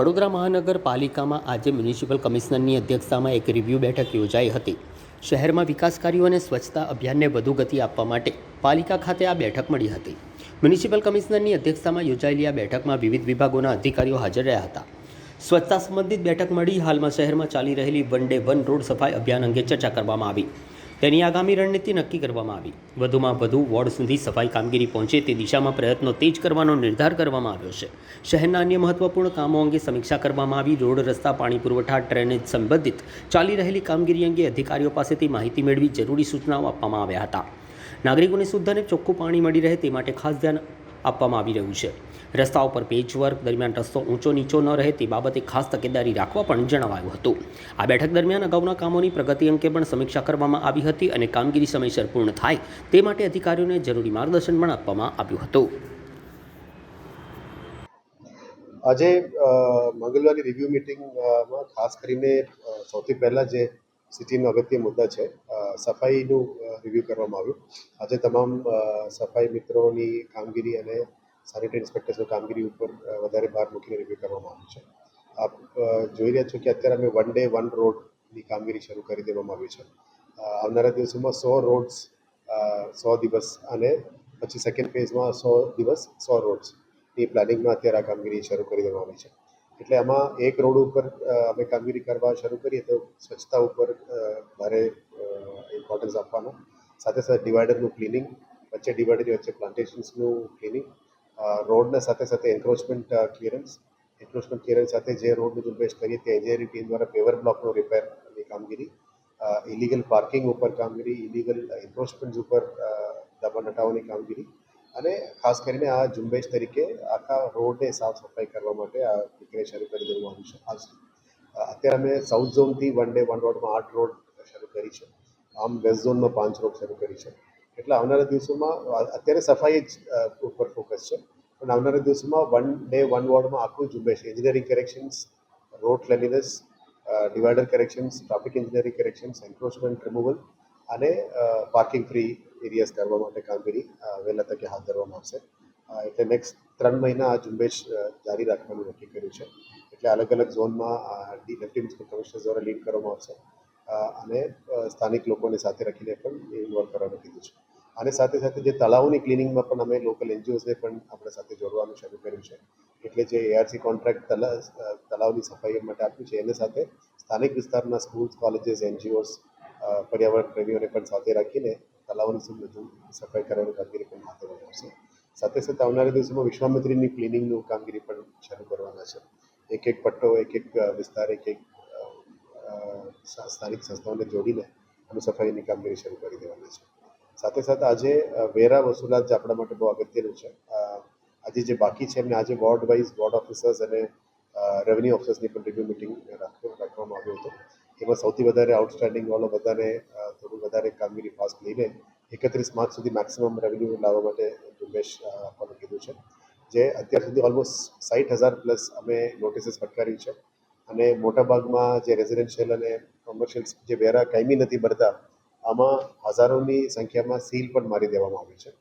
વડોદરા મહાનગરપાલિકામાં આજે મ્યુનિસિપલ કમિશનરની અધ્યક્ષતામાં એક રિવ્યૂ બેઠક યોજાઈ હતી. શહેરમાં વિકાસ કાર્યો અને સ્વચ્છતા અભિયાનને વધુ ગતિ આપવા માટે પાલિકા ખાતે આ બેઠક મળી હતી. મ્યુનિસિપલ કમિશનરની અધ્યક્ષતામાં યોજાયેલી આ બેઠકમાં વિવિધ વિભાગોના અધિકારીઓ હાજર રહ્યા હતા. સ્વચ્છતા સંબંધિત બેઠક મળી. હાલમાં શહેરમાં ચાલી રહેલી વન ડે વન રોડ સફાઈ અભિયાન અંગે ચર્ચા કરવામાં આવી. તેની આગામી રણનીતિ નક્કી કરવામાં આવી. વધુમાં વધુ વોર્ડ સુધી સફાઈ કામગીરી પહોંચે તે દિશામાં પ્રયત્નો તેજ કરવાનો નિર્ધાર કરવામાં આવ્યો છે. શહેરના અન્ય મહત્વપૂર્ણ કામો અંગે સમીક્ષા કરવામાં આવી. રોડ, રસ્તા, પાણી પુરવઠા, ડ્રેનેજ સંબંધિત ચાલી રહેલી કામગીરી અંગે અધિકારીઓ પાસેથી માહિતી મેળવી જરૂરી સૂચનાઓ આપવામાં આવ્યા હતા. નાગરિકોને શુદ્ધ અને ચોખ્ખું પાણી મળી રહે તે માટે ખાસ ધ્યાન આપવામાં આવી રહ્યું છે. રસ્તાઓ પર પેચવર્ક દરમિયાન રસ્તો ઊંચો નીચો ન રહે તે બાબતે ખાસ તકેદારી રાખવા પણ જણાવાયું હતું. આ બેઠક દરમિયાન અગાઉના કામોની પ્રગતિ અંગે પણ સમીક્ષા કરવામાં આવી હતી અને કામગીરી સમયસર પૂર્ણ થાય તે માટે અધિકારીઓને જરૂરી માર્ગદર્શન પણ આપવામાં આવ્યું હતું. આજે મંગળવારની રિવ્યૂ મિટિંગમાં ખાસ કરીને સૌથી પહેલાં જે સિટીનો અગત્ય મુદ્દા છે સફાઈનું રિવ્યૂ કરવામાં આવ્યું. આજે તમામ સફાઈ મિત્રોની કામગીરી અને સેનિટરી ઇન્સ્પેક્ટર્સની કામગીરી ઉપર વધારે ભાર મૂકીને રિવ્યૂ કરવામાં આવ્યું છે. આપ જોઈ રહ્યા છો કે અત્યારે અમે વન ડે વન રોડની કામગીરી શરૂ કરી દેવામાં આવી છે. આવનારા દિવસોમાં 100 રોડ્સ 100 દિવસ અને પછી સેકન્ડ ફેઝમાં 100 દિવસ 100 રોડ્સની પ્લાનિંગમાં અત્યારે આ કામગીરી શરૂ કરી દેવામાં આવી છે. એટલે આમાં એક રોડ ઉપર અમે કામગીરી કરવા શરૂ કરીએ તો સ્વચ્છતા ઉપર ભારે ઇમ્પોર્ટન્સ આપવાનું, સાથે સાથે ડિવાઈડરનું ક્લિનિંગ, વચ્ચે ડિવાઈડરની વચ્ચે પ્લાન્ટેશન્સનું ક્લિનિંગ, રોડના સાથે સાથે એન્ક્રોચમેન્ટ ક્લિયરન્સ સાથે જે રોડનું ઝુંબેશ કરીએ તે એન્જિનિયરિંગ ટીમ દ્વારા પેવર બ્લોકનો રિપેરની કામગીરી, ઇલીગલ પાર્કિંગ ઉપર કામગીરી, ઇલીગલ એન્ક્રોચમેન્ટ ઉપર દબાણ હટાવવાની કામગીરી અને ખાસ કરીને આ ઝુંબેશ તરીકે આખા રોડને સાફ સફાઈ કરવા માટે આ પ્રક્રિયા શરૂ કરી દેવામાં આવી છે. અત્યારે અમે સાઉથ ઝોનથી વન ડે વન રોડમાં 8 રોડ શરૂ કરી છે. આમ વેસ્ટ ઝોનમાં 5 રોડ શરૂ કરી છે. એટલે આવનારા દિવસોમાં અત્યારે સફાઈ જ ઉપર ફોકસ છે, પણ આવનારા દિવસોમાં વન ડે વન વોર્ડમાં આખું ઝુંબેશ engineering corrections, road cleanliness, divider corrections, traffic engineering corrections, encroachment removal અને પાર્કિંગ ફ્રી એરિયાઝ કરવા માટે કામગીરી વહેલા તકે હાથ ધરવામાં આવશે. એટલે નેક્સ્ટ 3 મહિના આ ઝુંબેશ જારી રાખવાનું નક્કી કર્યું છે. એટલે અલગ અલગ ઝોનમાં ડેપ્યુટી મ્યુનિસિપલ કમિશનર દ્વારા લીડ કરવામાં આવશે અને સ્થાનિક લોકોને સાથે રાખીને પણ ઇન્વોલ્વ કરવાનું કીધું છે. અને સાથે સાથે જે તળાવોની ક્લિનિંગમાં પણ અમે લોકલ એનજીઓઝને પણ આપણા સાથે જોડવાનું શરૂ કર્યું છે. એટલે જે ARC કોન્ટ્રાક્ટ તળાવની સફાઈ માટે આપ્યું છે એની સાથે સ્થાનિક વિસ્તારના સ્કૂલ્સ, કોલેજીસ, એનજીઓઝ, પર્યાવરણ પ્રેમીઓને પણ સાથે રાખીને તળાવની સફાઈ કરવાની કામગીરી પણ હાથ ધરવામાં આવશે. સાથે સાથે આવનારા દિવસોમાં વિશ્વામિત્રીની ક્લિનિંગનું કામગીરી પણ શરૂ કરવાના છે. એક એક પટ્ટો, એક એક વિસ્તાર, એક એક સ્થાનિક સંસ્થાઓને જોડીને અમે સફાઈની કામગીરી શરૂ કરી દેવાની છે. સાથે સાથે આજે વેરા વસૂલાત જે આપણા માટે બહુ અગત્યનું છે. આજે જે બાકી છે એમને આજે વોર્ડ વાઇઝ વોર્ડ ઓફિસર્સ અને રેવન્યુ ઓફિસર્સની પણ રિવ્યૂ મિટિંગ રાખવામાં આવ્યું હતું. એમાં સૌથી વધારે આઉટસ્ટેન્ડિંગ વાળો બધાને થોડું વધારે કામગીરી ફાસ્ટ લઈને 31 માર્ચ સુધી મેક્સિમમ રેવન્યુ લાવવા માટે ઝુંબેશ આપવાનું કીધું છે. જે અત્યાર સુધી ઓલમોસ્ટ 60,000+ અમે નોટિસીસ ફટકારી છે અને મોટાભાગમાં જે રેઝિડેન્શિયલ અને કોમર્શિયલ જે વેરા કાયમી નથી ભરતા આમાં હજારોની સંખ્યામાં સીલ પણ મારી દેવામાં આવી છે.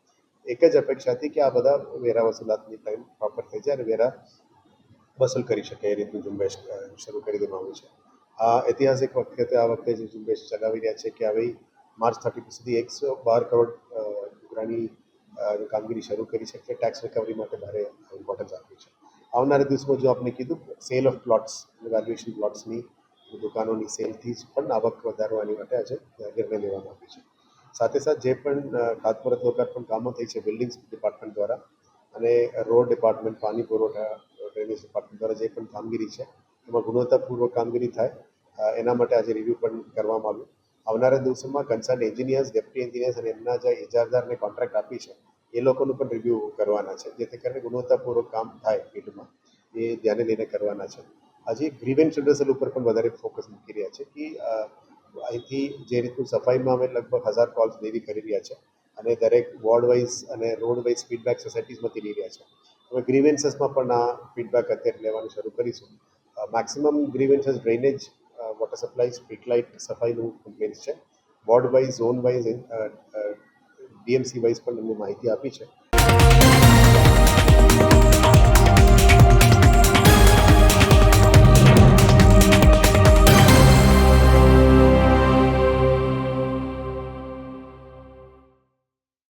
એક જ અપેક્ષા હતી કે આ બધા વેરા વસૂલાતની ટાઈમ પ્રોપર થઈ જાય અને વેરા વસૂલ કરી શકે એ રીતનું ઝુંબેશ શરૂ કરી દેવામાં આવ્યું છે. આ ઐતિહાસિક વખતે આ વખતે જે ઝુંબેશ ચલાવી રહ્યા છે કે હવે માર્ચ 31 સુધી 112 કરોડ રૂપિયાની કામગીરી શરૂ કરી છે. એટલે ટેક્સ રિકવરી માટે ભારે ઇમ્પોર્ટન્સ આપ્યું છે. આવનારા દિવસમાં જો આપણે કીધું સેલ ઓફ પ્લોટ્સ, વેલ્યુએશન પ્લોટ્સની દુકાનોની સેલથી પણ આવક વધારવાની માટે આજે નિર્ણય લેવામાં આવ્યો છે. સાથે સાથે જે પણ ખાતમુહૂર્ત લોકાર્પણ કામો થઈ છે બિલ્ડિંગ્સ ડિપાર્ટમેન્ટ દ્વારા અને રોડ ડિપાર્ટમેન્ટ, પાણી પુરવઠા, ડ્રેનેજ ડિપાર્ટમેન્ટ દ્વારા જે પણ કામગીરી છે એમાં ગુણવત્તાપૂર્વક કામગીરી થાય એના માટે આજે રિવ્યૂ પણ કરવામાં આવ્યું. આવનારા દિવસોમાં કન્સર્ન એન્જિનિયર્સ, ડેપ્યુટી એન્જિનિયર્સ અને એમના જે ઇજારદારને કોન્ટ્રાક્ટ આપી છે એ લોકોનું પણ રિવ્યૂ કરવાના છે, જેથી કરીને ગુણવત્તાપૂર્વક કામ થાય ફિલ્ડમાં એ ધ્યાને લઈને કરવાના છે. આજે ગ્રીવન્સ રિડર્સલ ઉપર પણ વધારે ફોકસ મૂકી રહ્યા છે કે અહીંથી જે રીતનું સફાઈમાં અમે લગભગ 1000 કોલ્સ ડેલી કરી રહ્યા છે અને દરેક વોર્ડ વાઇઝ અને રોડ વાઇઝ ફીડબેક સોસાયટીઝમાંથી લઈ રહ્યા છે. હવે ગ્રીવેન્સીસમાં પણ આ ફીડબેક અત્યારે લેવાનું શરૂ કરીશું. Maximum grievances drainage, water supply, street light સફાઈનું કમ્પ્લેન્સ છે. Ward wise, zone wise, DMC wise પણ એમને માહિતી આપી છે.